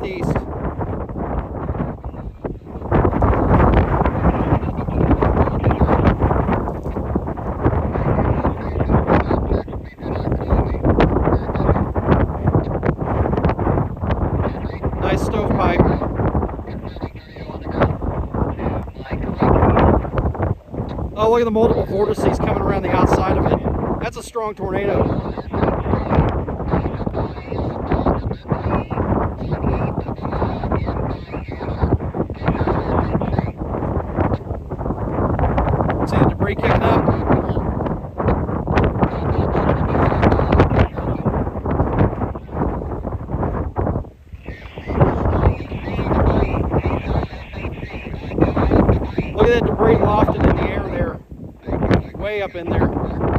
northeast. Nice stovepipe. Oh, look at the multiple vortices coming around the outside of it. That's a strong tornado. See the debris kicking up? Look at that debris lofted in the air there. Way up in there.